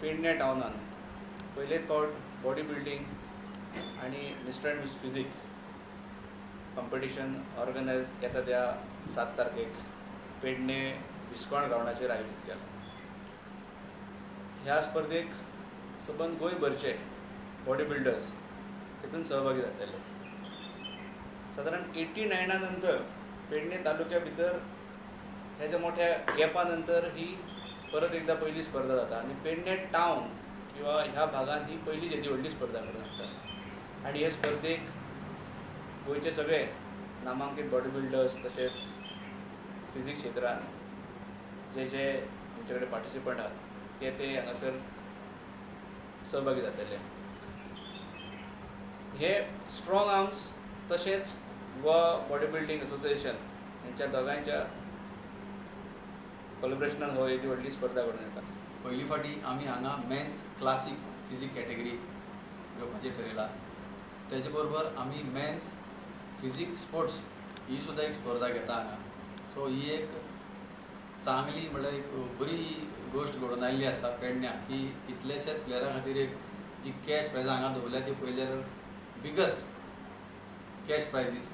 पेडणे टाउनान पयलेच फावट body building आनी mister and miss physique competition organise येता त्या 7 तारखेक पेडणे इस्कॉन ग्राउंडाचेर आयोजीत केला. ह्या स्पर्धेक सबंद गोंयभरचे बॉडी बिल्डर्स तितून सहभागी जातले. सादारण 89 नंतर पेडणे तालुक्या भितर ह्या मोठ्या गॅपा नंतर ही परत एकदा पहिली स्पर्धा जाता आनी पेडणे टावन किंवा ह्या भागात ही पहिलीच येदी व्हडली स्पर्धा करून हाडटा. आनी हे स्पर्धेक गोंयचे सगळे नामांकीत बॉडी बिल्डर्स तशेंच फिजीक क्षेत्रांत जे जे आमचे कडेन पार्टिसिपंट आहात ते हांगासर सहभागी जातले. हे स्ट्रॉंग आर्म्स तशेंच गोवा बॉडी बिल्डिंग असोसिएशन यांच्या दोगांच्या कोलॅबोरेशनान हो येदी व्हडली स्पर्धा घडोवन येता. पयली फावटी आमी हांगा मेन्स क्लासीक फिजीक कॅटेगरी घेवपाचें ठरयलां. तेजे बरोबर आमी मेन्स फिजीक स्पोर्ट्स ही सुद्दां एक स्पर्धा घेता हांगा. सो ही एक चांगली म्हणल्यार एक बरी गोश्ट घडोवन आयिल्ली आसा पेडण्यां की कितलेशेच प्लेयरां खातीर एक जी कॅश प्रायजां हांगा दवरल्या ती पयले बिगस्ट कॅश प्रायजीस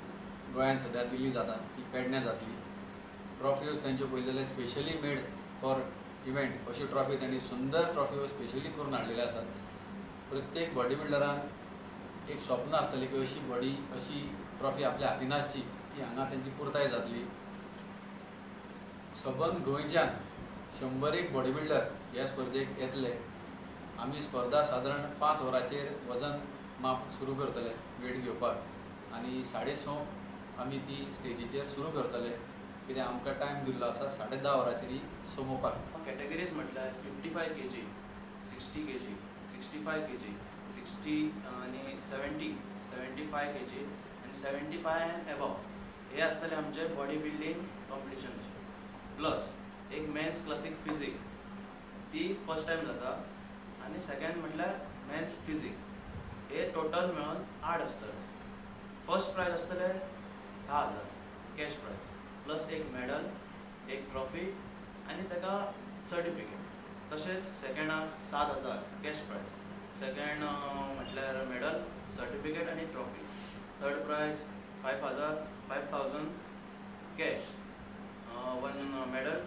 गोंयांत सद्या दिल्ली जाता ती पेडण्यां जातली. ट्रॉफीज तेंच्यो पयलेले स्पेशली मेड फॉर इव्हेंट अशी ट्रॉफी तेणी सुंदर ट्रॉफी स्पेशली करून हाडलेले आसात. प्रत्येक बॉडी बिल्डरांक एक स्वप्न आसतलें की अशी ट्रॉफी आपल्या हातीन आसची ती हांगा तेंची पुर्ताय जातली. सबंद गोंयच्यान 100 बॉडी बिल्डर ह्या स्पर्धेक येतले. आमी स्पर्धा सादारण 5 वरांचेर वजन माप सुरू करतले वेट घेवपाक आनी 6:30 आमी ती स्टेजीचेर सुरू करतले कित्याक आमकां टायम दिल्लो आसा 10:30 वरांचेर ही सोंपोवपाक. कॅटेगरीज म्हटल्यार 55 kg, 60 kg, 65 kg, 60 आनी 70, 75 kg आनी 75 एंड एबव हे आसतले आमचे बॉडी बिल्डिंग कॉम्पिटिशनाचे. प्लस एक मेन्स क्लासीक फिजीक ती फर्स्ट टायम जाता आनी सेकंड म्हटल्यार मेन्स फिजीक हे टोटल मेळून 8 आसतले. फर्स्ट प्रायज आसतले 10,000 कॅश प्रायज प्लस एक मेडल, एक ट्रॉफी आनी ताका सर्टिफिकेट. तशेंच सेकंडाक 7,000 कॅश प्रायज, सेकंड म्हटल्यार मेडल, सर्टिफिकेट आनी trophy. Third prize 5,000 cash, 1 medal,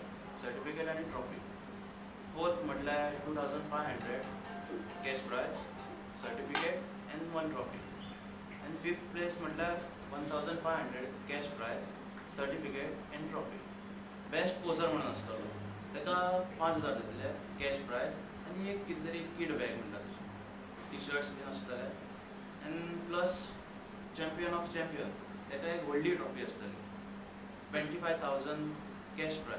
certificate आनी ट्रॉफी. फोर्थ म्हटल्यार 2,500 cash prize, certificate and 1 trophy. आनी फिफ्थ प्लेस म्हटल्यार 1,500 cash prize, certificate and trophy. Best poser म्हणून आसतलो ताका 5,000 दितले कॅश प्रायज आनी एक कितें तरी किट बॅग म्हणटा तशें टी शर्ट्स बीन आसतले. End plus champion of champion ताका एक व्हडली ट्रॉफी आसतली 25,000 कॅश प्रायज